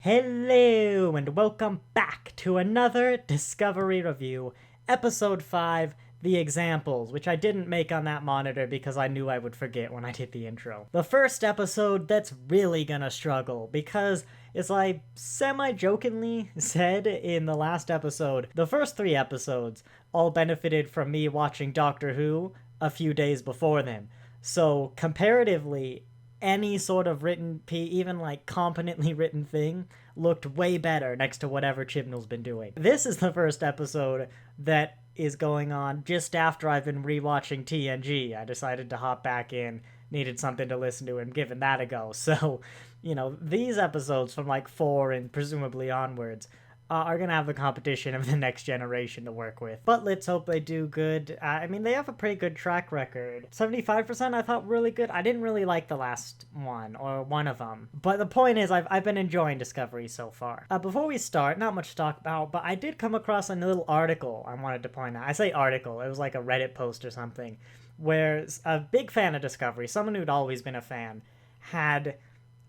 Hello, and welcome back to another Discovery review, Episode 5, The Examples, which I didn't make on that monitor because I knew I would forget when I did the intro. The first episode that's really gonna struggle because, as I semi-jokingly said in the last episode, the first 3 episodes all benefited from me watching Doctor Who a few days before them. So, comparatively, any sort of written even like competently written thing looked way better next to whatever Chibnall's been doing. This is the first episode that is going on just after I've been rewatching TNG. I decided to hop back in, needed something to listen to, and given that a go. So, these episodes from like 4 and presumably onwards are going to have the competition of the next generation to work with. But let's hope they do good. They have a pretty good track record. 75% I thought really good. I didn't really like the last one, or one of them. But the point is, I've been enjoying Discovery so far. Before we start, not much to talk about, but I did come across a little article I wanted to point out. I say article, it was like a Reddit post or something, where a big fan of Discovery, someone who'd always been a fan, had...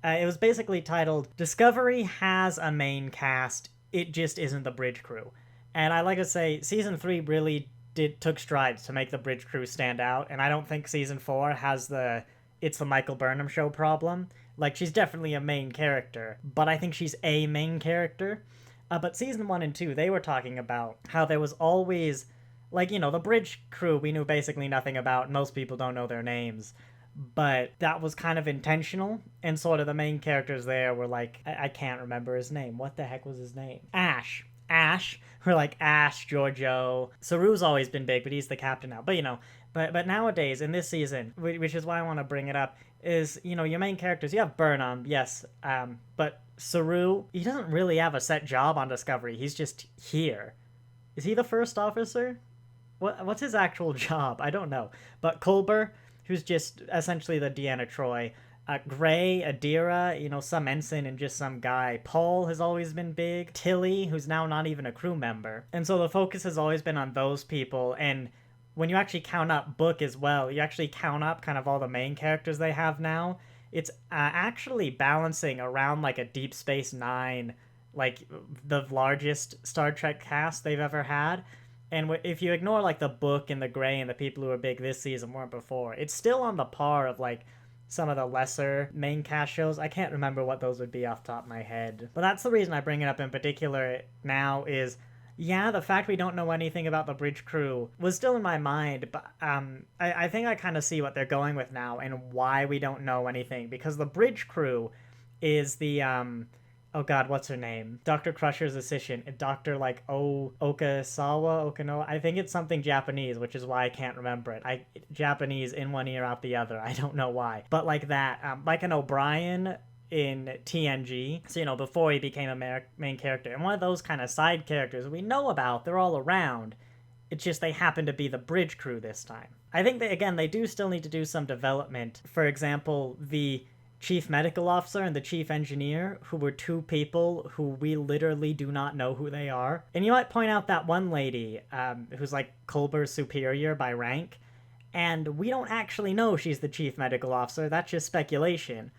it was basically titled, Discovery has a main cast, it just isn't the bridge crew. And I like to say, season 3 really took strides to make the bridge crew stand out, and I don't think season 4 has it's the Michael Burnham show problem. Like, she's definitely a main character, but I think she's a main character. But season 1 and 2, they were talking about how there was always, the bridge crew we knew basically nothing about, and most people don't know their names. But that was kind of intentional, and sort of the main characters there were like, I can't remember his name. What the heck was his name? Ash. We're like Ash, Giorgio. Saru's always been big, but he's the captain now. But nowadays, in this season, which is why I want to bring it up, is, your main characters, you have Burnham, yes, but Saru, he doesn't really have a set job on Discovery. He's just here. Is he the first officer? What's his actual job? I don't know. But Culber, who's just essentially the Deanna Troi. Gray, Adira, some ensign and just some guy. Paul has always been big. Tilly, who's now not even a crew member. And so the focus has always been on those people. And when you actually count up Book as well, you actually count up kind of all the main characters they have now. It's actually balancing around like a Deep Space Nine, like the largest Star Trek cast they've ever had. And if you ignore, like, the Book and the Gray and the people who were big this season weren't before, it's still on the par of, like, some of the lesser main cast shows. I can't remember what those would be off the top of my head. But that's the reason I bring it up in particular now is, yeah, the fact we don't know anything about the bridge crew was still in my mind, but I think I kind of see what they're going with now and why we don't know anything. Because the bridge crew is the... oh god, what's her name? Dr. Crusher's assistant. Dr. Okinawa. I think it's something Japanese, which is why I can't remember it. Japanese in one ear, out the other. I don't know why. But like that, like an O'Brien in TNG. So, before he became a main character. And one of those kind of side characters we know about, they're all around. It's just they happen to be the bridge crew this time. I think they do still need to do some development. For example, the Chief Medical Officer and the Chief Engineer, who were 2 people who we literally do not know who they are. And you might point out that one lady, who's like Culber's superior by rank, and we don't actually know she's the Chief Medical Officer, that's just speculation.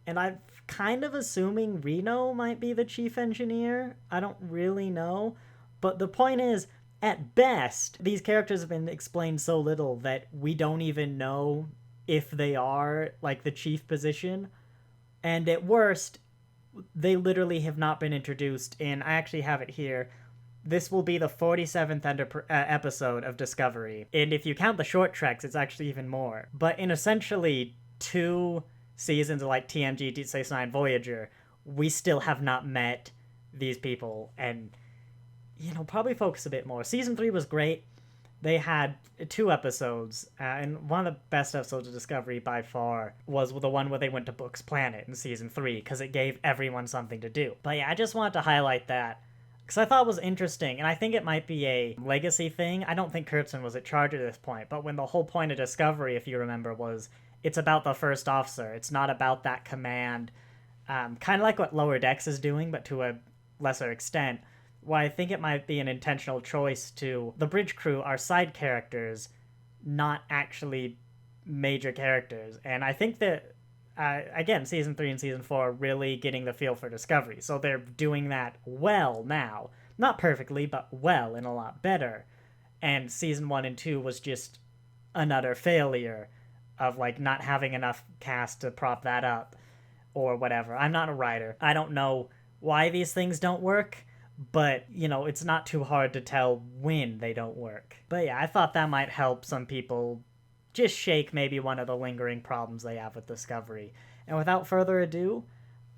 And I'm kind of assuming Reno might be the Chief Engineer. I don't really know. But the point is, at best, these characters have been explained so little that we don't even know if they are, like, the chief position. And at worst, they literally have not been introduced in... I actually have it here. This will be the 47th episode of Discovery. And if you count the short treks, it's actually even more. But in essentially 2 seasons of, like, TNG, Deep Space Nine, Voyager, we still have not met these people. And, probably focus a bit more. Season 3 was great. They had 2 episodes, and one of the best episodes of Discovery by far was the one where they went to Book's planet in season 3, because it gave everyone something to do. But yeah, I just wanted to highlight that, because I thought it was interesting, and I think it might be a legacy thing. I don't think Kurtzman was at charge at this point, but when the whole point of Discovery, if you remember, was it's about the first officer. It's not about that command. Kind of like what Lower Decks is doing, but to a lesser extent. Well, I think it might be an intentional choice to... The bridge crew are side characters, not actually major characters. And I think that again, season 3 and season 4 really getting the feel for Discovery. So they're doing that well now. Not perfectly, but well and a lot better. And season 1 and 2 was just another failure of like not having enough cast to prop that up or whatever. I'm not a writer. I don't know why these things don't work, but it's not too hard to tell when they don't work. But yeah, I thought that might help some people just shake maybe one of the lingering problems they have with Discovery. And without further ado,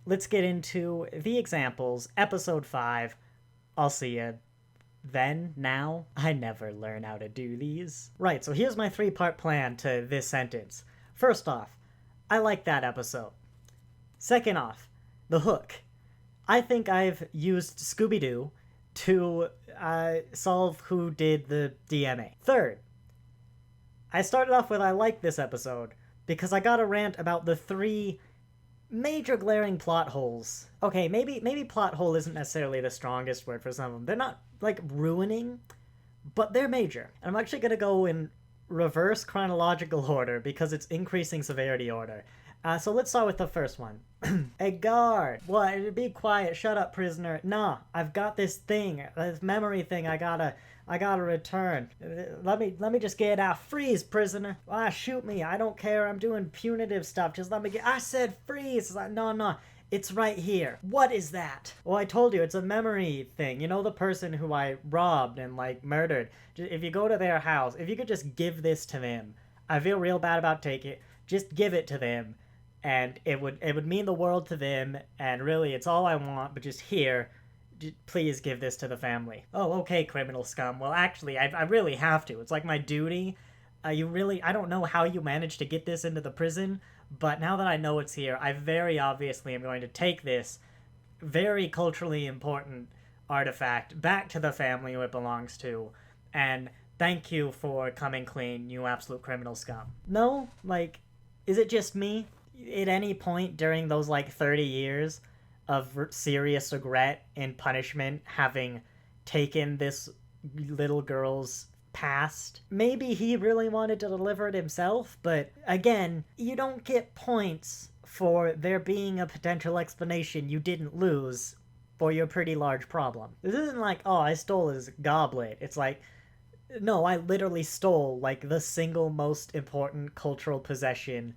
let's get into the examples. Episode 5. I'll see you then, now. I never learn how to do these. Right, so here's my 3-part plan to this sentence. First off, I like that episode. Second off, the hook. I think I've used Scooby-Doo to solve who did the DMA. Third, I started off with I like this episode because I got a rant about the 3 major glaring plot holes. Okay, maybe plot hole isn't necessarily the strongest word for some of them. They're not, like, ruining, but they're major. And I'm actually gonna go in reverse chronological order because it's increasing severity order. So let's start with the first one. A guard. What? Be quiet. Shut up, prisoner. Nah, I've got this thing, this memory thing I gotta return. Let me just get it out. Freeze, prisoner. Shoot me. I don't care. I'm doing punitive stuff. Just let me get... I said freeze. It's like, no. It's right here. What is that? Well, I told you, it's a memory thing. You know the person who I robbed and, like, murdered? If you go to their house, if you could just give this to them. I feel real bad about taking it. Just give it to them. And it would mean the world to them. And really, it's all I want. But just here... please give this to the family. Oh, okay, criminal scum. Well, actually, I really have to. It's like my duty. I don't know how you managed to get this into the prison, but now that I know it's here, I very obviously am going to take this very culturally important artifact back to the family who it belongs to, and thank you for coming clean, you absolute criminal scum. No? Like, is it just me? At any point during those, 30 years of serious regret and punishment having taken this little girl's past. Maybe he really wanted to deliver it himself, but again, you don't get points for there being a potential explanation you didn't lose for your pretty large problem. This isn't like, oh, I stole his goblet. It's like, no, I literally stole, the single most important cultural possession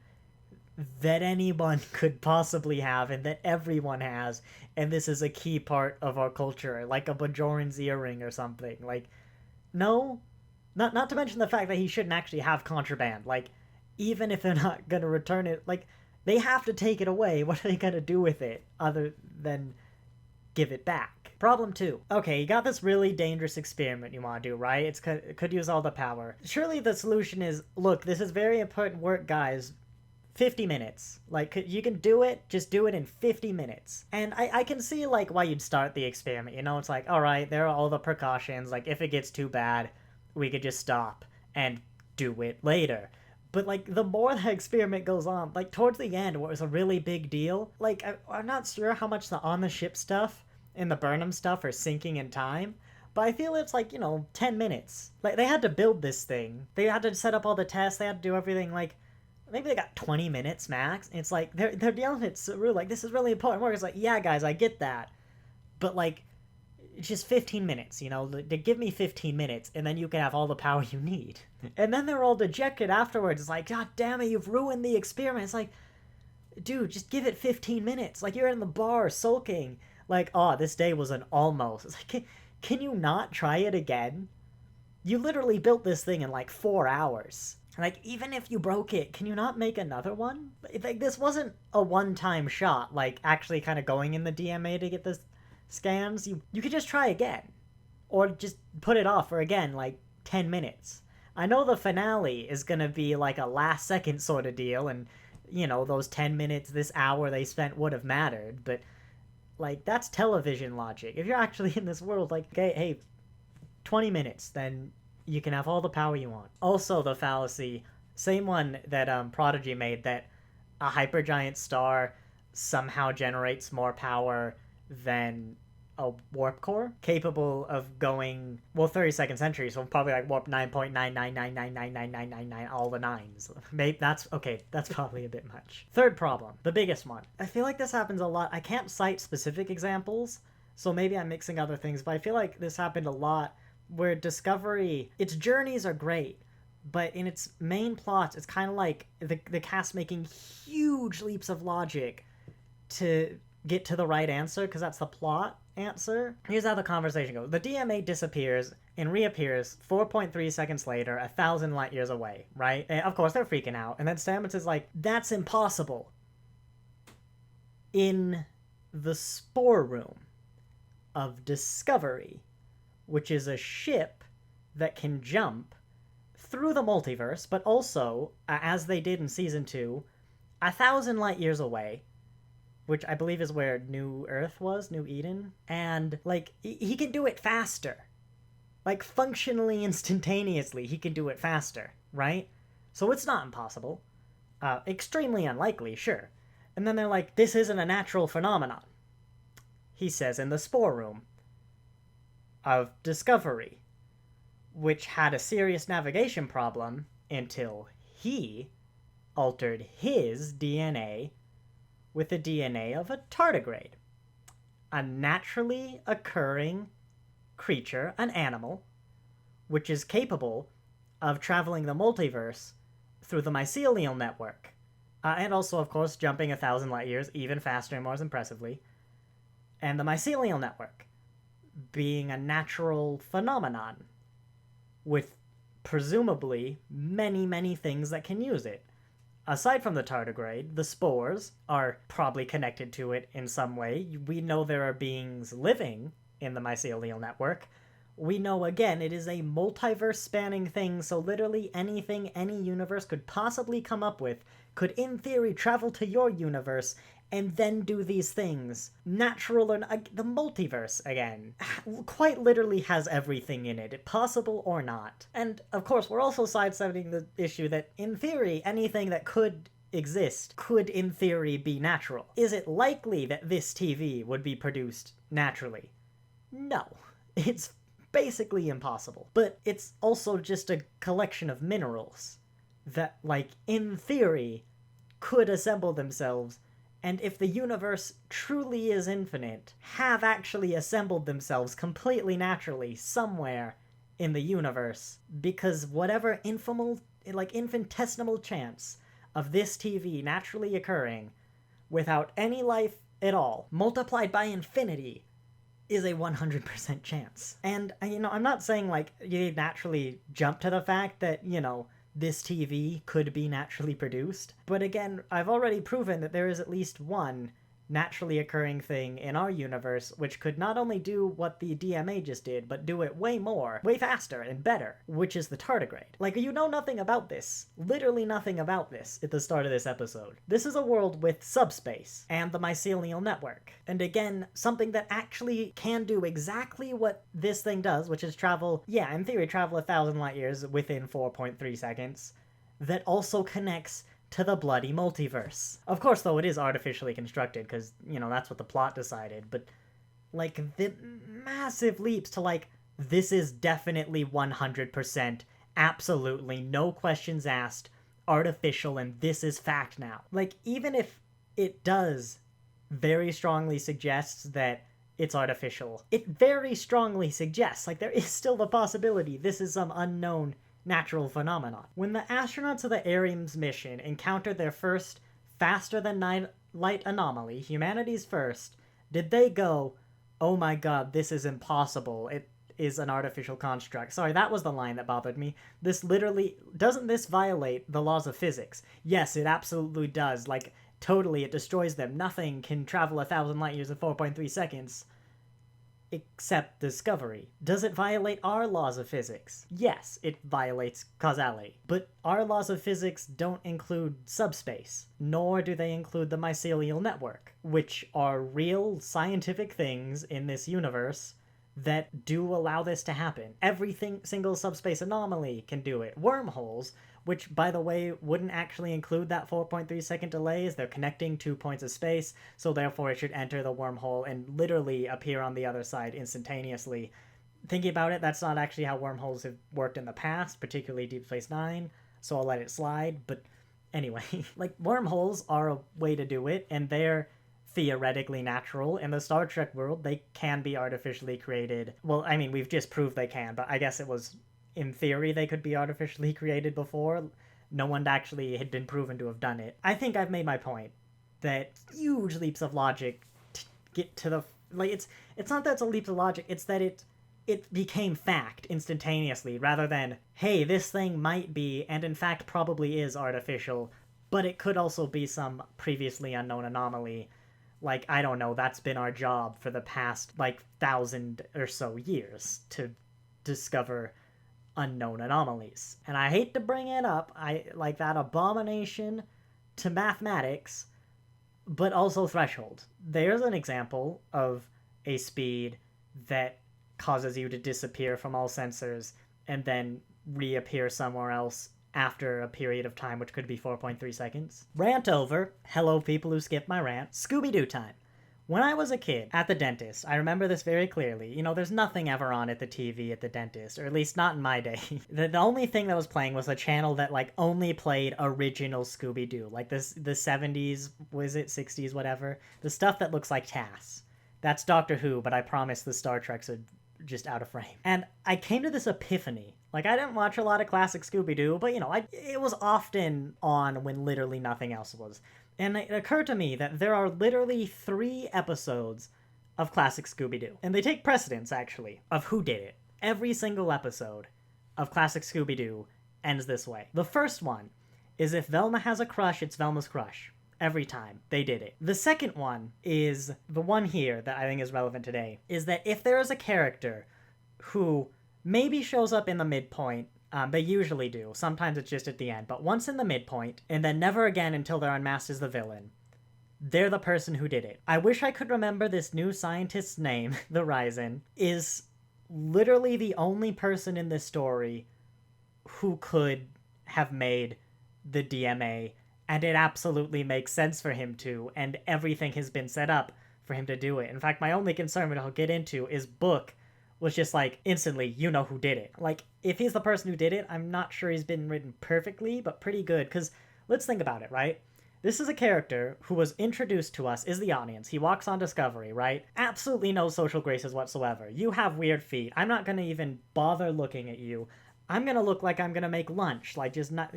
that anyone could possibly have and that everyone has, and this is a key part of our culture, like a Bajoran's earring or something. No? Not to mention the fact that he shouldn't actually have contraband. Even if they're not gonna return it, they have to take it away. What are they gonna do with it other than give it back? Problem 2. Okay, you got this really dangerous experiment you want to do, right? It could use all the power. Surely the solution is, look, this is very important work, guys. 50 minutes. You can do it, just do it in 50 minutes. And I can see, why you'd start the experiment, It's like, alright, there are all the precautions, if it gets too bad, we could just stop and do it later. But, the more the experiment goes on, towards the end, where it was a really big deal, I'm not sure how much the on-the-ship stuff and the Burnham stuff are sinking in time, but I feel it's 10 minutes. They had to build this thing. They had to set up all the tests, they had to do everything, maybe they got 20 minutes max. It's they're yelling at Saru, this is really important work. It's yeah, guys, I get that. But, it's just 15 minutes, They give me 15 minutes, and then you can have all the power you need. And then they're all dejected afterwards. It's God damn it, you've ruined the experiment. It's dude, just give it 15 minutes. You're in the bar sulking. Oh, this day was an almost. It's can you not try it again? You literally built this thing in 4 hours. Even if you broke it, can you not make another one? This wasn't a one-time shot, actually kind of going in the DMA to get the scans. You could just try again. Or just put it off for, again, 10 minutes. I know the finale is gonna be, a last-second sort of deal, and, those 10 minutes, this hour they spent would have mattered, but, that's television logic. If you're actually in this world, hey, 20 minutes, then... you can have all the power you want. Also, the fallacy, same one that Prodigy made, that a hypergiant star somehow generates more power than a warp core capable of going, well, 32nd century, so probably like warp 9.999999999, all the nines. Maybe that's okay, that's probably a bit much. Third problem, the biggest one. I feel like this happens a lot. I can't cite specific examples, so maybe I'm mixing other things, but I feel like this happened a lot where Discovery, its journeys are great, but in its main plot, it's kind of like the cast making huge leaps of logic to get to the right answer, because that's the plot answer. Here's how the conversation goes. The DMA disappears and reappears 4.3 seconds later, 1,000 light years away, right? And of course, they're freaking out. And then Stamets is like, that's impossible. In the Spore Room of Discovery, which is a ship that can jump through the multiverse, but also, as they did in Season 2, 1,000 light years away, which I believe is where New Earth was, New Eden. And, like, he can do it faster. Like, functionally, instantaneously, he can do it faster, right? So it's not impossible. Extremely unlikely, sure. And then they're like, this isn't a natural phenomenon. He says in the Spore Room of Discovery, which had a serious navigation problem until he altered his DNA with the DNA of a tardigrade, a naturally occurring creature, an animal, which is capable of traveling the multiverse through the mycelial network, and also, of course, jumping 1,000 light years even faster and more impressively, and the mycelial network being a natural phenomenon with presumably many, many things that can use it. Aside from the tardigrade, the spores are probably connected to it in some way. We know there are beings living in the mycelial network. We know, again, it is a multiverse-spanning thing, so literally anything any universe could possibly come up with could, in theory, travel to your universe and then do these things. Natural or not, the multiverse, again, quite literally has everything in it, possible or not. And, of course, we're also sidestepping the issue that, in theory, anything that could exist could, in theory, be natural. Is it likely that this TV would be produced naturally? No. It's basically impossible. But it's also just a collection of minerals that, like, in theory, could assemble themselves, and if the universe truly is infinite, have actually assembled themselves completely naturally somewhere in the universe, because whatever infinitesimal chance of this TV naturally occurring without any life at all, multiplied by infinity, is a 100% chance. And, I'm not saying, like, you naturally jump to the fact that, this TV could be naturally produced. But again, I've already proven that there is at least one naturally occurring thing in our universe which could not only do what the DMA just did, but do it way more, way faster, and better, which is the tardigrade. Like, you know nothing about this. Literally nothing about this at the start of this episode. This is a world with subspace and the mycelial network. And again, something that actually can do exactly what this thing does, which is travel, in theory, travel 1,000 light years within 4.3 seconds, that also connects to the bloody multiverse. Of course, though, it is artificially constructed, because, that's what the plot decided, but, like, the massive leaps to, like, this is definitely 100%, absolutely, no questions asked, artificial, and this is fact now. Like, even if it does very strongly suggests that it's artificial, it very strongly suggests, like, there is still the possibility this is some unknown natural phenomenon. When the astronauts of the Heirloom's mission encountered their first faster-than-light anomaly, humanity's first, did they go, oh my god, this is impossible, it is an artificial construct? Sorry, that was the line that bothered me. Doesn't this violate the laws of physics? Yes, it absolutely does. Like, totally, it destroys them. Nothing can travel 1,000 light years in 4.3 seconds. Except Discovery. Does it violate our laws of physics? Yes, it violates causality. But our laws of physics don't include subspace, nor do they include the mycelial network, which are real scientific things in this universe that do allow this to happen. Every single subspace anomaly can do it. Wormholes, which, by the way, wouldn't actually include that 4.3 second delay, as they're connecting 2 points of space, so therefore it should enter the wormhole and literally appear on the other side instantaneously. Thinking about it, that's not actually how wormholes have worked in the past, particularly Deep Space Nine, so I'll let it slide, but anyway. Like, wormholes are a way to do it, and they're theoretically natural. In the Star Trek world, they can be artificially created. Well, I mean, we've just proved they can, but I guess it was, in theory, they could be artificially created before. No one actually had been proven to have done it. I think I've made my point, that huge leaps of logic to get to the... Like, it's not that it's a leap of logic, it's that it became fact instantaneously, rather than, hey, this thing might be, and in fact probably is artificial, but it could also be some previously unknown anomaly. Like, I don't know, that's been our job for the past, 1,000 or so years, to discover unknown anomalies. And I hate to bring it up, like that abomination to mathematics, but also threshold. There's an example of a speed that causes you to disappear from all sensors and then reappear somewhere else after a period of time, which could be 4.3 seconds. Rant over. Hello, people who skipped my rant. Scooby-Doo time. When I was a kid, at the dentist, I remember this very clearly. You know, there's nothing ever on at the TV at the dentist, or at least not in my day. The only thing that was playing was a channel that, only played original Scooby-Doo. Like, the 70s, was it, 60s, whatever. The stuff that looks like TAS. That's Doctor Who, but I promise the Star Treks are just out of frame. And I came to this epiphany. Like, I didn't watch a lot of classic Scooby-Doo, but, it was often on when literally nothing else was. And it occurred to me that there are literally 3 episodes of classic Scooby-Doo. And they take precedence, actually, of who did it. Every single episode of classic Scooby-Doo ends this way. The first one is if Velma has a crush, it's Velma's crush. Every time. They did it. The second one is the one here that I think is relevant today, is that if there is a character who maybe shows up in the midpoint, they usually do, sometimes it's just at the end, but once in the midpoint, and then never again until they're unmasked as the villain, they're the person who did it. I wish I could remember this new scientist's name, the Ryzen, is literally the only person in this story who could have made the DMA, and it absolutely makes sense for him to, and everything has been set up for him to do it. In fact, my only concern, which I'll get into, is Book was just instantly, you know who did it. If he's the person who did it, I'm not sure he's been written perfectly, but pretty good, because let's think about it, right? This is a character who was introduced to us as the audience. He walks on Discovery, right? Absolutely no social graces whatsoever. You have weird feet. I'm not going to even bother looking at you. I'm going to look like I'm going to make lunch. Just not,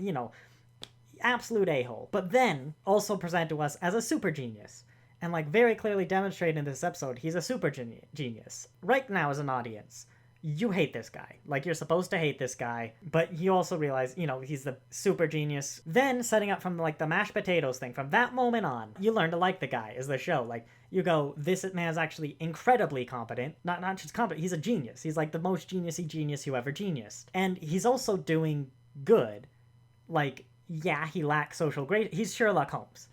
absolute a-hole. But then also present to us as a super genius. And very clearly demonstrated in this episode, he's a super genius. Right now as an audience, you hate this guy. You're supposed to hate this guy, but you also realize, he's the super genius. Then setting up from the mashed potatoes thing, from that moment on, you learn to like the guy as the show. You go, this man's actually incredibly competent. Not just competent, he's a genius. He's the most genius who ever geniused. And he's also doing good. Yeah, he lacks social grace. He's Sherlock Holmes,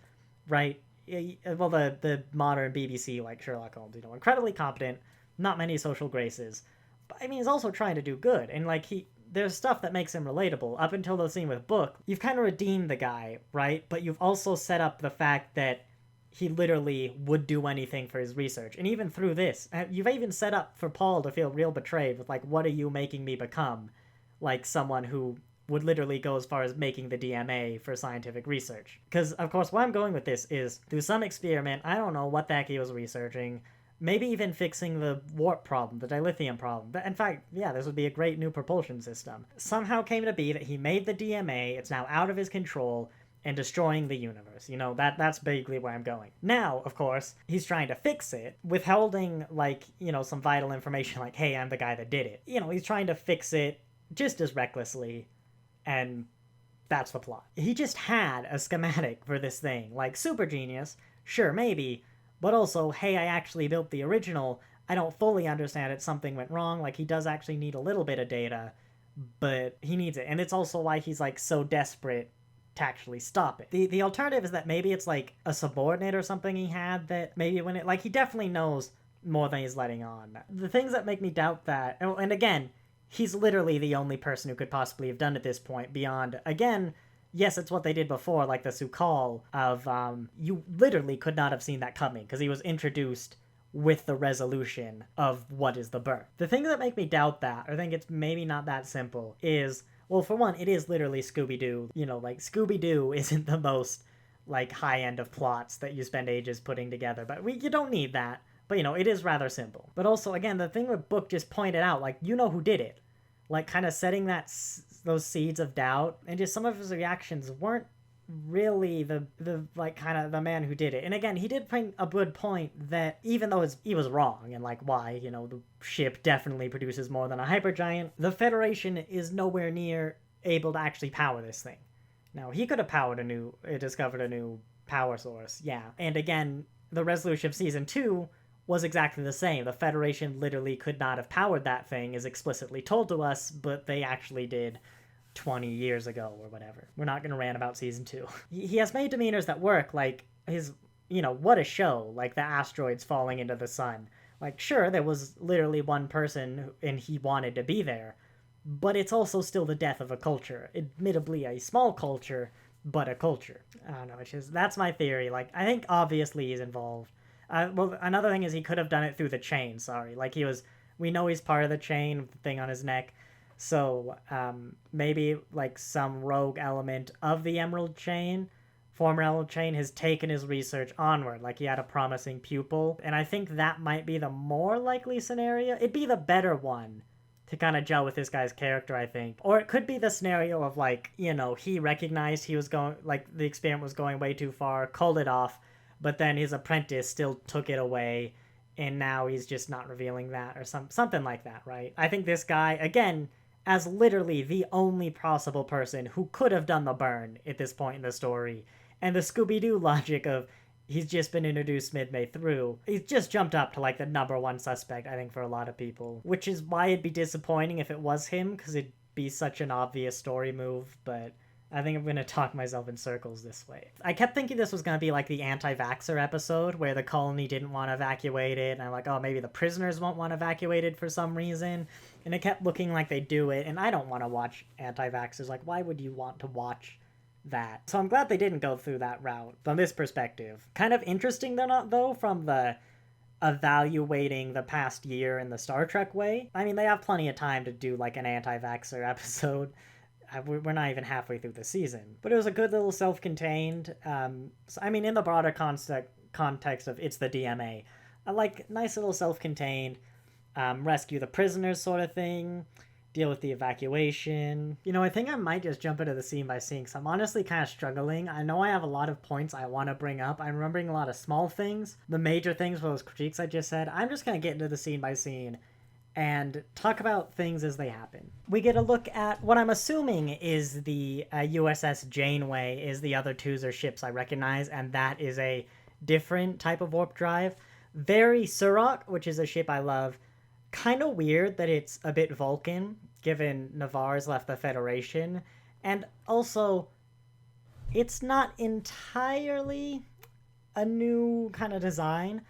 right? Well, the modern BBC Sherlock Holmes, incredibly competent, not many social graces. But, he's also trying to do good. And, there's stuff that makes him relatable. Up until the scene with Book, you've kind of redeemed the guy, right? But you've also set up the fact that he literally would do anything for his research. And even through this, you've even set up for Paul to feel real betrayed with, what are you making me become? Someone who would literally go as far as making the DMA for scientific research. Because, of course, where I'm going with this is, through some experiment, I don't know what the heck he was researching, maybe even fixing the warp problem, the dilithium problem. But in fact, yeah, this would be a great new propulsion system. Somehow came to be that he made the DMA, it's now out of his control, and destroying the universe. That's basically where I'm going. Now, of course, he's trying to fix it, withholding, some vital information hey, I'm the guy that did it. He's trying to fix it just as recklessly, and that's the plot. He just had a schematic for this thing. Super genius, sure, maybe, but also, hey, I actually built the original. I don't fully understand it. Something went wrong. He does actually need a little bit of data, but he needs it. And it's also why he's, so desperate to actually stop it. The alternative is that maybe it's, a subordinate or something he had that maybe when he definitely knows more than he's letting on. The things that make me doubt that, and again, he's literally the only person who could possibly have done at this point beyond, again, yes, it's what they did before, like the Sukal of, you literally could not have seen that coming, because he was introduced with the resolution of what is the birth. The thing that make me doubt that, or think it's maybe not that simple, is, well, for one, it is literally Scooby-Doo. You know, like, Scooby-Doo isn't the most, like, high end of plots that you spend ages putting together, but you don't need that. But, you know, it is rather simple. But also, again, the thing with Book just pointed out, like, you know who did it. Like, kind of setting those seeds of doubt, and just some of his reactions weren't really the like, kind of the man who did it. And again, he did bring a good point that even though he was wrong, and like, why, you know, the ship definitely produces more than a hypergiant, the Federation is nowhere near able to actually power this thing. Now, he could have discovered a new power source, yeah. And again, the resolution of Season 2 was exactly the same. The Federation literally could not have powered that thing, as explicitly told to us, but they actually did 20 years ago or whatever. We're not going to rant about Season 2. He has made demeanors that work, like his, you know, what a show, like the asteroids falling into the sun. Like, sure, there was literally one person and he wanted to be there, but it's also still the death of a culture. Admittedly, a small culture, but a culture. I don't know, that's my theory. Like, I think obviously he's involved. Well, another thing is he could have done it through the chain, like we know he's part of the chain with the thing on his neck, so maybe like some rogue element of the former Emerald Chain has taken his research onward, like he had a promising pupil, and I think that might be the more likely scenario. It'd be the better one to kind of gel with this guy's character, I think. Or it could be the scenario of, like, you know, he recognized he was going, like, the experiment was going way too far, called it off, but then his apprentice still took it away, and now he's just not revealing that, or something like that, right? I think this guy, again, as literally the only possible person who could have done the burn at this point in the story, and the Scooby-Doo logic of he's just been introduced midway through, he's just jumped up to, like, the number one suspect, I think, for a lot of people, which is why it'd be disappointing if it was him, because it'd be such an obvious story move, but I think I'm going to talk myself in circles this way. I kept thinking this was going to be like the anti-vaxxer episode where the colony didn't want to evacuate it, and I'm like, oh, maybe the prisoners won't want evacuated for some reason, and it kept looking like they do it, and I don't want to watch anti-vaxxers. Like, why would you want to watch that? So I'm glad they didn't go through that route from this perspective. Kind of interesting though, from the evaluating the past year in the Star Trek way. I mean, they have plenty of time to do like an anti-vaxxer episode. We're not even halfway through the season. But it was a good little self-contained, I mean, in the broader context of it's the DMA, I like nice little self-contained, rescue the prisoners sort of thing, deal with the evacuation. You know, I think I might just jump into the scene by scene, because I'm honestly kind of struggling. I know I have a lot of points I want to bring up. I'm remembering a lot of small things. The major things were those critiques I just said. I'm just going to get into the scene by scene and talk about things as they happen. We get a look at what I'm assuming is the USS Janeway is the other twos or ships I recognize, and that is a different type of warp drive. Very Surak, which is a ship I love. Kind of weird that it's a bit Vulcan, given Navarre's left the Federation. And also, it's not entirely a new kind of design,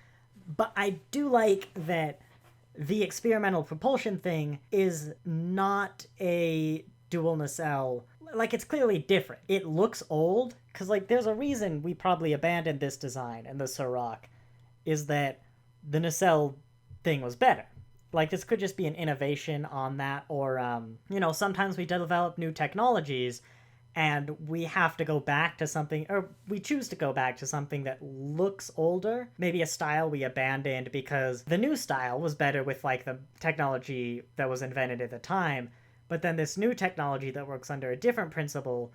but I do like that the experimental propulsion thing is not a dual nacelle. Like, it's clearly different. It looks old, because, like, there's a reason we probably abandoned this design in the Surak, is that the nacelle thing was better. Like, this could just be an innovation on that, or, you know, sometimes we develop new technologies, and we have to go back to something, or we choose to go back to something that looks older. Maybe a style we abandoned because the new style was better with, like, the technology that was invented at the time, but then this new technology that works under a different principle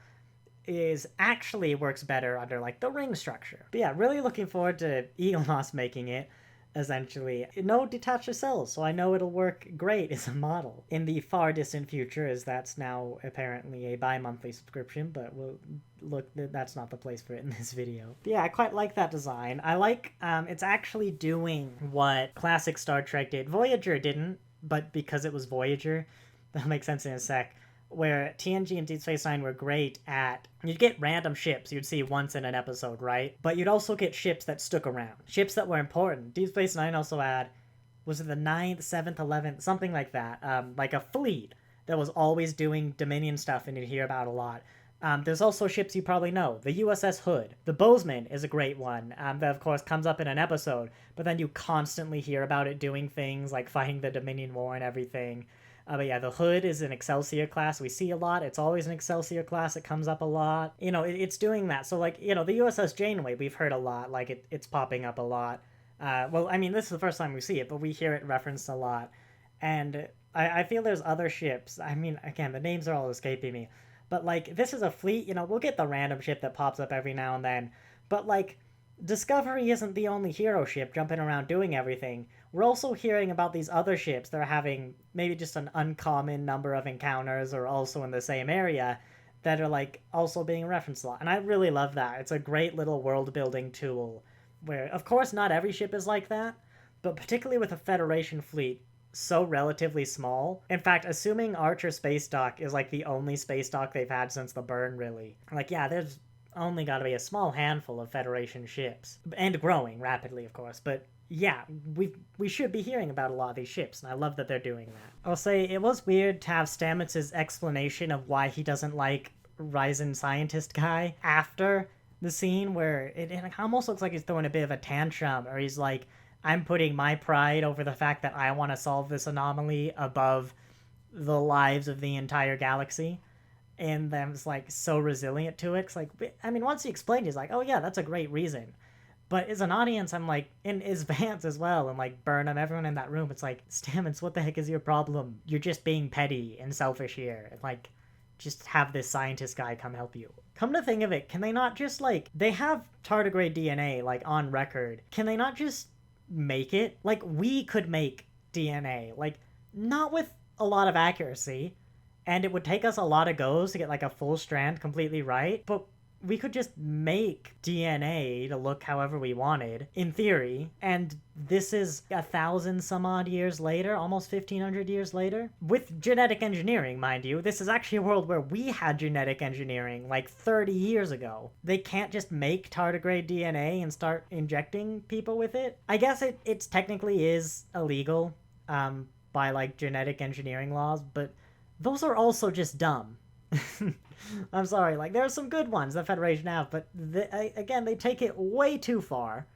works better under, like, the ring structure. But yeah, really looking forward to Eaglemoss making it. Essentially, no detached cells, so I know it'll work great as a model in the far distant future, as that's now apparently a bi-monthly subscription, but that's not the place for it in this video. But yeah, I quite like that design. I like it's actually doing what classic Star Trek did. Voyager didn't, but because it was Voyager, that'll make sense in a sec, where TNG and Deep Space Nine were great at, you'd get random ships you'd see once in an episode, right? But you'd also get ships that stuck around, ships that were important. Deep Space Nine also had was it the 9th, 7th, 11th, something like that. Like a fleet that was always doing Dominion stuff and you hear about a lot. There's also ships you probably know. The USS Hood. The Bozeman is a great one that, of course, comes up in an episode, but then you constantly hear about it doing things like fighting the Dominion War and everything. But yeah, the Hood is an Excelsior class we see a lot. It's always an Excelsior class. It comes up a lot. You know, it's doing that. So, like, you know, the USS Janeway, we've heard a lot. Like, it's popping up a lot. Well, I mean, this is the first time we see it, but we hear it referenced a lot. And I feel there's other ships. I mean, again, the names are all escaping me. But, like, this is a fleet. You know, we'll get the random ship that pops up every now and then. But, like, Discovery isn't the only hero ship jumping around doing everything. We're also hearing about these other ships that are having maybe just an uncommon number of encounters or also in the same area that are like also being referenced a lot. And I really love that. It's a great little world building tool where, of course, not every ship is like that, but particularly with a Federation fleet so relatively small. In fact, assuming Archer Space Dock is like the only space dock they've had since the burn, really. Like, yeah, there's only got to be a small handful of Federation ships. And growing rapidly, of course, but yeah, we should be hearing about a lot of these ships, and I love that they're doing that. I'll say it was weird to have Stamets' explanation of why he doesn't like Ryzen scientist guy after the scene where it almost looks like he's throwing a bit of a tantrum, or he's like, I'm putting my pride over the fact that I want to solve this anomaly above the lives of the entire galaxy. And them's like so resilient to it. It's like, I mean, once he explained, he's like, oh yeah, that's a great reason. But as an audience, I'm like, and as Vance as well, and like Burnham, everyone in that room, it's like, Stamets, what the heck is your problem? You're just being petty and selfish here. And like, just have this scientist guy come help you. Come to think of it, can they not just like, they have tardigrade DNA like on record. Can they not just make it? Like, we could make DNA, like, not with a lot of accuracy, and it would take us a lot of goes to get like a full strand completely right, but we could just make DNA to look however we wanted, in theory, and this is 1,000 some odd years later, almost 1,500 years later, with genetic engineering, mind you. This is actually a world where we had genetic engineering like 30 years ago. They can't just make tardigrade DNA and start injecting people with it. I guess it technically is illegal by like genetic engineering laws, but those are also just dumb. I'm sorry, like, there are some good ones the Federation have, but again, they take it way too far.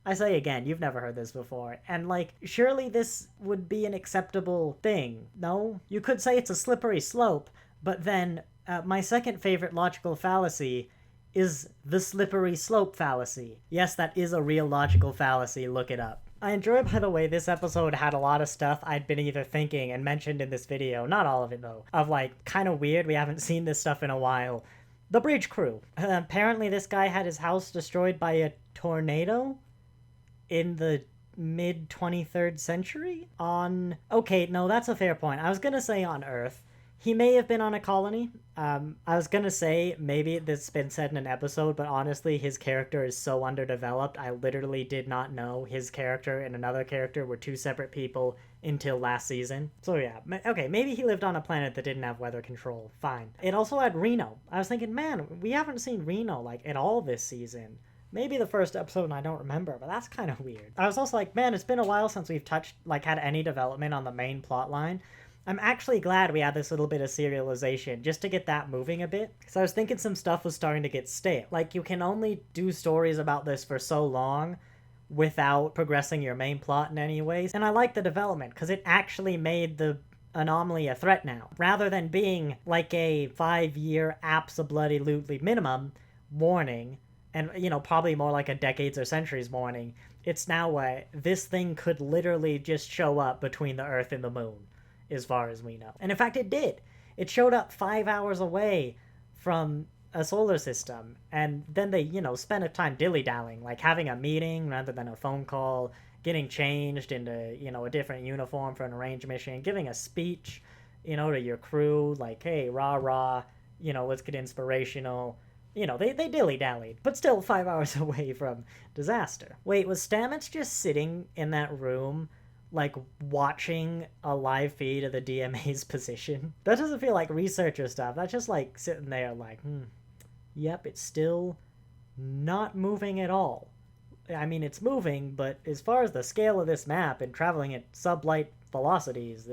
I say again, you've never heard this before, and like, surely this would be an acceptable thing, no? You could say it's a slippery slope, but then my second favorite logical fallacy is the slippery slope fallacy. Yes, that is a real logical fallacy, look it up. I enjoy, by the way, this episode had a lot of stuff I'd been either thinking and mentioned in this video, not all of it though, of like, kind of weird, we haven't seen this stuff in a while. The bridge crew. Apparently this guy had his house destroyed by a tornado in the mid-23rd century? Okay, no, that's a fair point. I was gonna say on Earth. He may have been on a colony. I was gonna say maybe this has been said in an episode, but honestly, his character is so underdeveloped, I literally did not know his character and another character were two separate people until last season. So yeah, okay, maybe he lived on a planet that didn't have weather control. Fine. It also had Reno. I was thinking, man, we haven't seen Reno, like, at all this season. Maybe the first episode and I don't remember, but that's kind of weird. I was also like, man, it's been a while since we've had any development on the main plot line. I'm actually glad we had this little bit of serialization, just to get that moving a bit. Because I was thinking some stuff was starting to get stale. Like, you can only do stories about this for so long without progressing your main plot in any ways. And I like the development, because it actually made the anomaly a threat now. Rather than being like a 5-year abso-bloody-lutely minimum warning, and, you know, probably more like a decades or centuries warning, it's now this thing could literally just show up between the Earth and the Moon, as far as we know. And in fact, it did. It showed up 5 hours away from a solar system, and then they, you know, spent a time dilly-dallying, like having a meeting rather than a phone call, getting changed into, you know, a different uniform for an arranged mission, giving a speech, you know, to your crew, like, hey, rah, you know, let's get inspirational. You know, they dilly-dallied, but still 5 hours away from disaster. Wait, was Stamets just sitting in that room, like, watching a live feed of the DMA's position? That doesn't feel like researcher stuff. That's just, like, sitting there like, yep, it's still not moving at all. I mean, it's moving, but as far as the scale of this map and traveling at sublight velocities,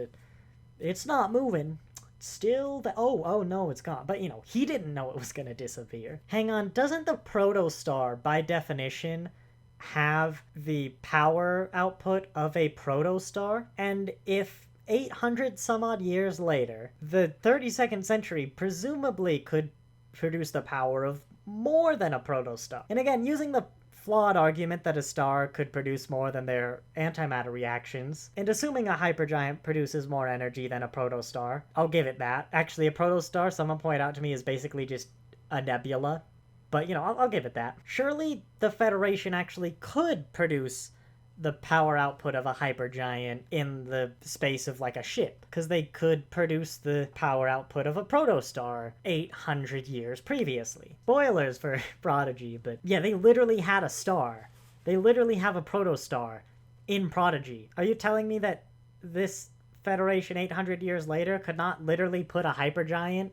it's not moving. Still, oh no, it's gone. But, he didn't know it was gonna disappear. Hang on, doesn't the protostar, by definition, have the power output of a protostar? And if 800 some odd years later, the 32nd century presumably could produce the power of more than a protostar. And again, using the flawed argument that a star could produce more than their antimatter reactions, and assuming a hypergiant produces more energy than a protostar, I'll give it that. Actually, a protostar, someone pointed out to me, is basically just a nebula. But, I'll give it that. Surely the Federation actually could produce the power output of a hypergiant in the space of like a ship, because they could produce the power output of a protostar 800 years previously. Spoilers for Prodigy, but yeah, they literally had a star. They literally have a protostar in Prodigy. Are you telling me that this Federation 800 years later could not literally put a hypergiant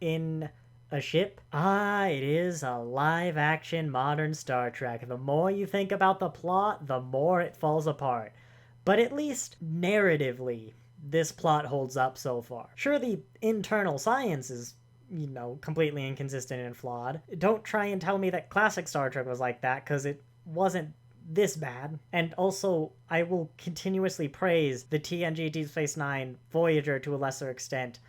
in a ship? It is a live-action modern Star Trek. The more you think about the plot, the more it falls apart. But at least, narratively, this plot holds up so far. Sure, the internal science is, completely inconsistent and flawed. Don't try and tell me that classic Star Trek was like that, because it wasn't this bad. And also, I will continuously praise the TNG Deep Space Nine, Voyager to a lesser extent,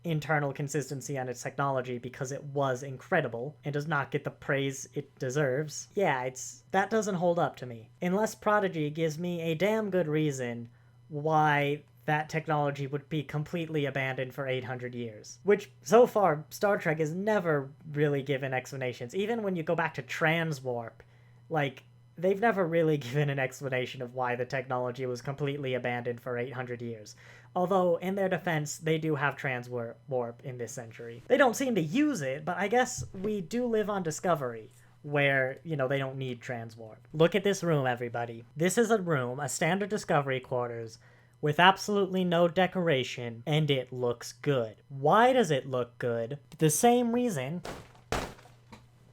internal consistency on its technology, because it was incredible and does not get the praise it deserves. Yeah, that doesn't hold up to me. Unless Prodigy gives me a damn good reason why that technology would be completely abandoned for 800 years. Which, so far, Star Trek has never really given explanations. Even when you go back to transwarp, they've never really given an explanation of why the technology was completely abandoned for 800 years. Although, in their defense, they do have transwarp in this century. They don't seem to use it, but I guess we do live on Discovery, where, they don't need transwarp. Look at this room, everybody. This is a room, a standard Discovery quarters, with absolutely no decoration, and it looks good. Why does it look good? The same reason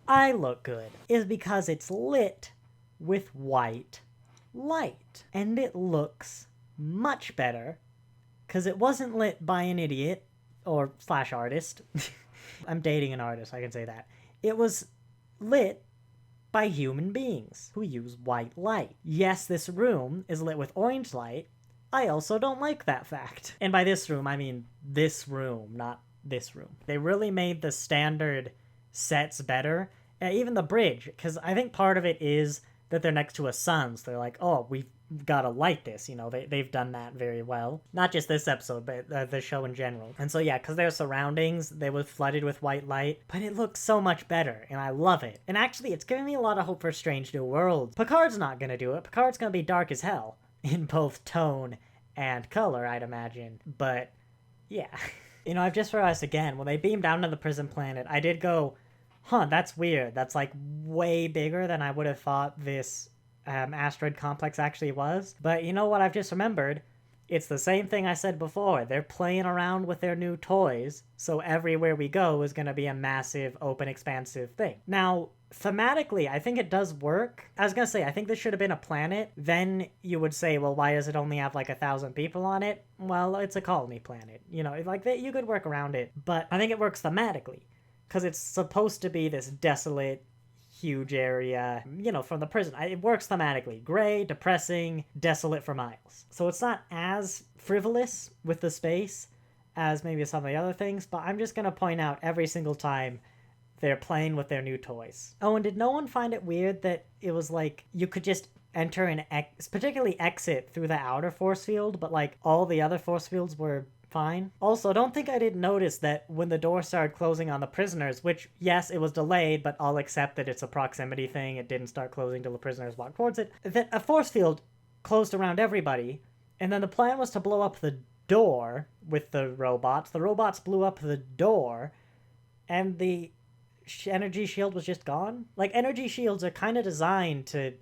I look good is because it's lit with white light. And it looks much better because it wasn't lit by an idiot or / artist. I'm dating an artist, I can say that. It was lit by human beings who use white light. Yes, this room is lit with orange light. I also don't like that fact. And by this room, I mean this room, not this room. They really made the standard sets better. Even the bridge, because I think part of it is that they're next to a sun, so they're like, oh, we've gotta light this, they've done that very well. Not just this episode, but the show in general. And so yeah, because their surroundings, they were flooded with white light, but it looks so much better, and I love it. And actually, it's giving me a lot of hope for Strange New Worlds. Picard's not gonna do it. Picard's gonna be dark as hell, in both tone and color, I'd imagine. But, yeah. I've just realized again, when they beamed down to the prison planet, I did go, that's weird. That's way bigger than I would have thought this asteroid complex actually was. But you know what I've just remembered? It's the same thing I said before. They're playing around with their new toys, so everywhere we go is going to be a massive, open, expansive thing. Now, thematically, I think it does work. I was going to say, I think this should have been a planet. Then you would say, well, why does it only have 1,000 people on it? Well, it's a colony planet. You could work around it. But I think it works thematically, because it's supposed to be this desolate, huge area, from the prison. It works thematically. Gray, depressing, desolate for miles. So it's not as frivolous with the space as maybe some of the other things, but I'm just going to point out every single time they're playing with their new toys. Oh, and did no one find it weird that it was you could just enter and particularly exit through the outer force field, but all the other force fields were fine? Also, don't think I didn't notice that when the door started closing on the prisoners, which, yes, it was delayed, but I'll accept that it's a proximity thing, it didn't start closing till the prisoners walked towards it, that a force field closed around everybody, and then the plan was to blow up the door with the robots. The robots blew up the door, and the energy shield was just gone? Energy shields are kind of designed to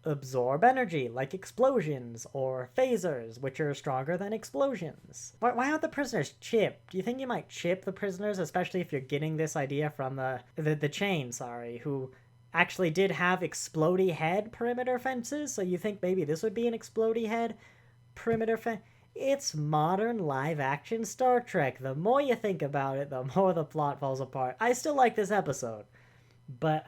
absorb energy, like explosions or phasers, which are stronger than explosions. Why aren't the prisoners chipped? Do you think you might chip the prisoners, especially if you're getting this idea from the chain, who actually did have explodey head perimeter fences, so you think maybe this would be an explodey head perimeter fence. It's modern live-action Star Trek. The more you think about it, the more the plot falls apart. I still like this episode, but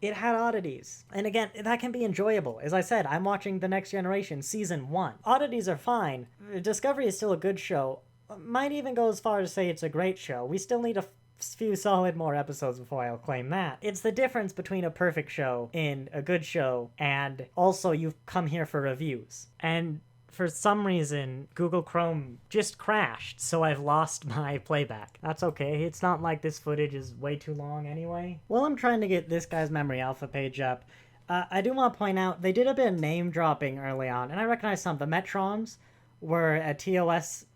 it had oddities. And again, that can be enjoyable. As I said, I'm watching The Next Generation Season 1. Oddities are fine. Discovery is still a good show. Might even go as far as say it's a great show. We still need a few solid more episodes before I'll claim that. It's the difference between a perfect show and a good show, and also you've come here for reviews. And for some reason, Google Chrome just crashed, so I've lost my playback. That's okay, it's not like this footage is way too long anyway. While I'm trying to get this guy's memory alpha page up, I do want to point out, they did a bit of name dropping early on, and I recognize some. The Metrons were a TOS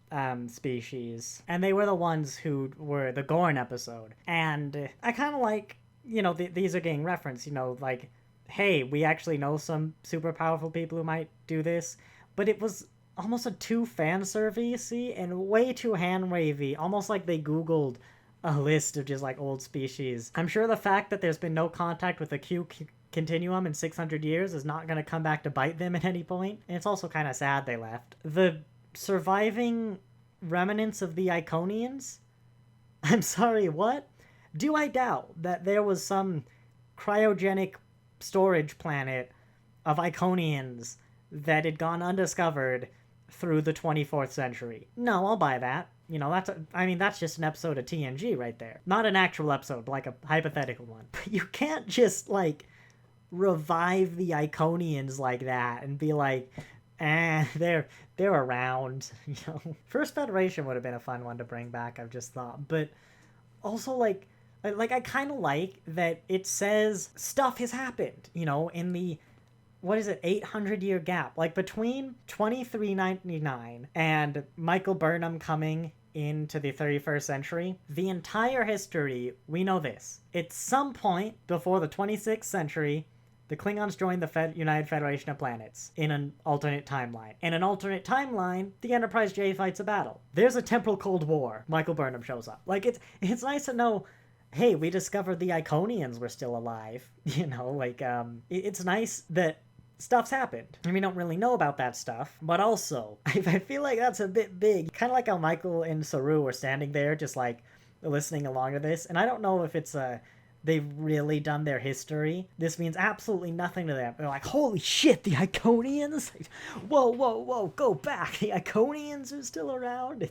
species, and they were the ones who were the Gorn episode. And I kind of like, you know, these are getting referenced, you know, like, hey, we actually know some super powerful people who might do this. But it was almost a too fan servicey and way too hand wavy, almost like they Googled a list of just like old species. I'm sure the fact that there's been no contact with the Q continuum in 600 years is not going to come back to bite them at any point. And it's also kind of sad they left. The surviving remnants of the Iconians? I'm sorry, what? Do I doubt that there was some cryogenic storage planet of Iconians that had gone undiscovered through the 24th century? No, I'll buy that. You know, that's just an episode of TNG right there. Not an actual episode, but like a hypothetical one. But you can't just, like, revive the Iconians like that and be like, they're around, you know. First Federation would have been a fun one to bring back, I've just thought. But also, like I kind of like that it says stuff has happened, you know, in the 800-year gap, like between 2399 and Michael Burnham coming into the 31st century. The entire history, we know this. At some point before the 26th century, the Klingons joined the United Federation of Planets in an alternate timeline. In an alternate timeline, the Enterprise J fights a battle. There's a temporal Cold War. Michael Burnham shows up. Like, it's nice to know, hey, we discovered the Iconians were still alive. You know, like, it's nice that stuff's happened, and we don't really know about that stuff. But also, I feel like that's a bit big. Kind of like how Michael and Saru were standing there just, like, listening along to this. And I don't know if it's they've really done their history. This means absolutely nothing to them. They're like, holy shit, the Iconians? Like, whoa, go back. The Iconians are still around?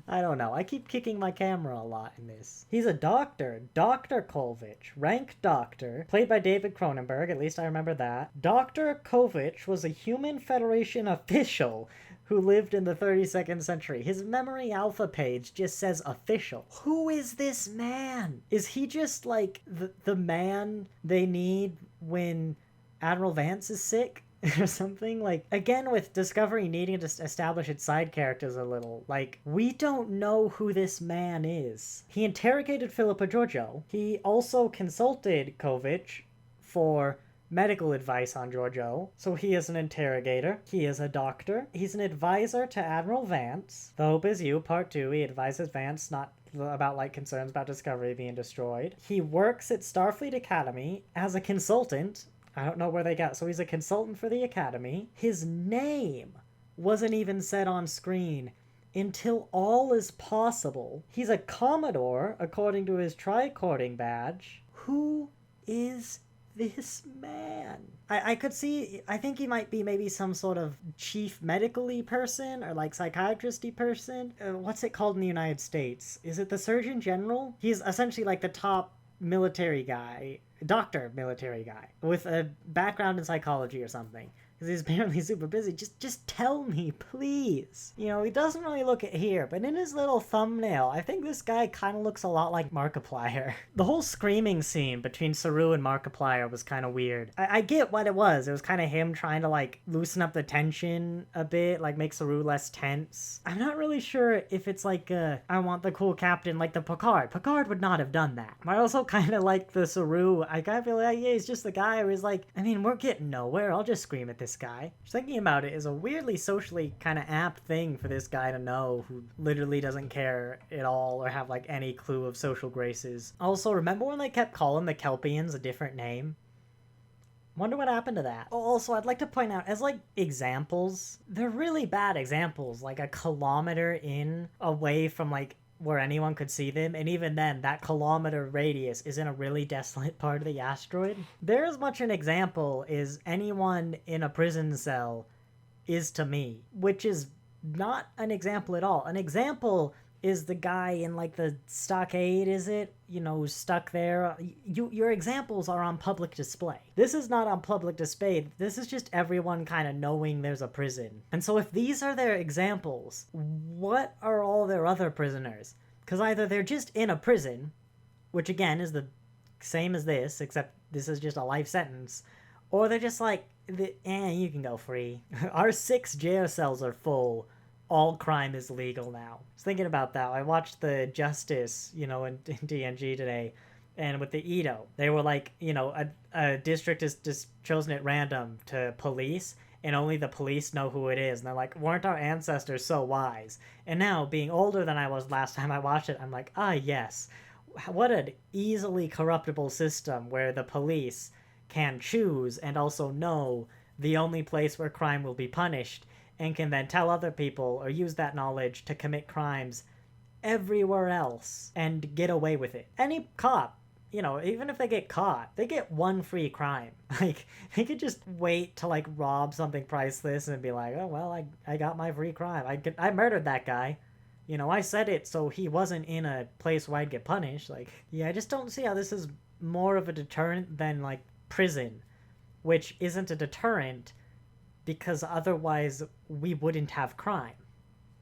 I don't know. I keep kicking my camera a lot in this. He's a doctor. Dr. Kolvich. Rank doctor. Played by David Cronenberg. At least I remember that. Dr. Kolvich was a Human Federation official who lived in the 32nd century. His memory alpha page just says official. Who is this man? Is he just like the man they need when Admiral Vance is sick? Or something? Like, again, with Discovery needing to establish its side characters a little, like, we don't know who this man is. He interrogated Philippa Georgiou. He also consulted Kovich for medical advice on Georgiou. So he is an interrogator. He is a doctor. He's an advisor to Admiral Vance. The Hope Is You, Part 2, he advises Vance not about, like, concerns about Discovery being destroyed. He works at Starfleet Academy as a consultant. I don't know where they got. So he's a consultant for the Academy. His name wasn't even said on screen until All Is Possible. He's a Commodore, according to his tricording badge. Who is this man? I could see, I think he might be maybe some sort of chief medical-y person or like psychiatrist-y person. What's it called in the United States? Is it the Surgeon General? He's essentially like the top military guy. Doctor military guy with a background in psychology or something, because he's apparently super busy. Just tell me, please. You know, he doesn't really look it here, but in his little thumbnail, I think this guy kind of looks a lot like Markiplier. The whole screaming scene between Saru and Markiplier was kind of weird. I get what it was. It was kind of him trying to, like, loosen up the tension a bit, like, make Saru less tense. I'm not really sure if it's like, I want the cool captain, like the Picard. Picard would not have done that. I also kind of like the Saru. I kind of feel like, yeah, he's just the guy who is like, I mean, we're getting nowhere. I'll just scream at this this guy. Just thinking about it is a weirdly socially kind of apt thing for this guy to know, who literally doesn't care at all or have like any clue of social graces. Also, remember when they kept calling the Kelpians a different name? Wonder what happened to that. Also, I'd like to point out, as like examples, they're really bad examples, like a kilometer in away from like where anyone could see them, and even then, that kilometer radius is in a really desolate part of the asteroid. They're as much an example as anyone in a prison cell is to me, which is not an example at all. An example is the guy in like the stockade, is it? You know, who's stuck there. Your examples are on public display. This is not on public display. This is just everyone kind of knowing there's a prison. And so if these are their examples, what are all their other prisoners? Because either they're just in a prison, which again is the same as this, except this is just a life sentence, or they're just like, you can go free. Our 6 jail cells are full. All crime is legal now. I was thinking about that. I watched the Justice, in DNG today, and with the Edo, they were like, a district is just chosen at random to police, and only the police know who it is. And they're like, weren't our ancestors so wise? And now, being older than I was last time I watched it, I'm like, yes. What an easily corruptible system where the police can choose and also know the only place where crime will be punished, and can then tell other people or use that knowledge to commit crimes everywhere else and get away with it. Any cop, even if they get caught, they get one free crime. Like, they could just wait to, like, rob something priceless and be like, oh, well, I got my free crime. I murdered that guy. I said it so he wasn't in a place where I'd get punished. Like, yeah, I just don't see how this is more of a deterrent than, like, prison, which isn't a deterrent because otherwise we wouldn't have crime,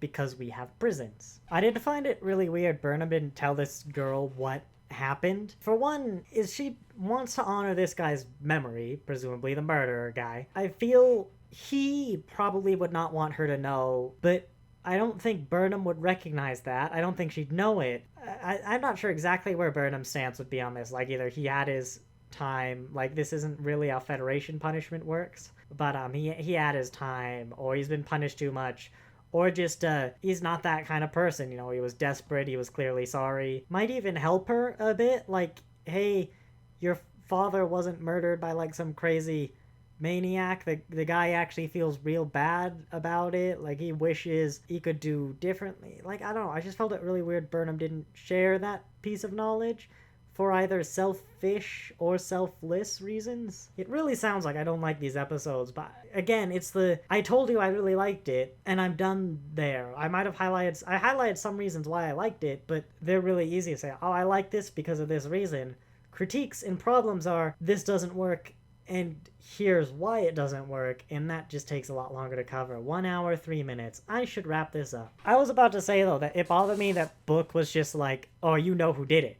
because we have prisons. I did find it really weird Burnham didn't tell this girl what happened. For one, is she wants to honor this guy's memory, presumably the murderer guy. I feel he probably would not want her to know, but I don't think Burnham would recognize that. I don't think she'd know it. I'm not sure exactly where Burnham's stance would be on this. Like, either he had his time, like, this isn't really how Federation punishment works, but he had his time, or he's been punished too much, or just he's not that kind of person. He was desperate, he was clearly sorry. Might even help her a bit, like, hey, your father wasn't murdered by like some crazy maniac. The guy actually feels real bad about it, like he wishes he could do differently. Like, I don't know, I just felt it really weird Burnham didn't share that piece of knowledge for either selfish or selfless reasons. It really sounds like I don't like these episodes, but again, it's I told you I really liked it, and I'm done there. I highlighted some reasons why I liked it, but they're really easy to say, oh, I like this because of this reason. Critiques and problems are, this doesn't work, and here's why it doesn't work, and that just takes a lot longer to cover. 1 hour, 3 minutes. I should wrap this up. I was about to say, though, that it bothered me that Book was just like, oh, you know who did it.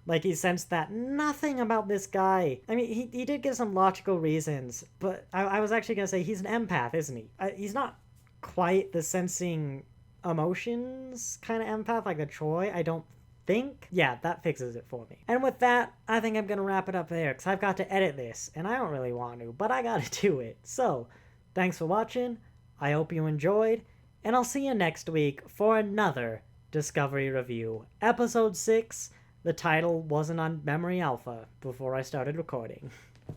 Like, he sensed that nothing about this guy. I mean, he did give some logical reasons, but I was actually going to say he's an empath, isn't he? He's not quite the sensing emotions kind of empath like the Troy, I don't think. Yeah, that fixes it for me. And with that, I think I'm going to wrap it up there, because I've got to edit this, and I don't really want to, but I got to do it. So, thanks for watching. I hope you enjoyed, and I'll see you next week for another Discovery Review. Episode 6. The title wasn't on Memory Alpha before I started recording.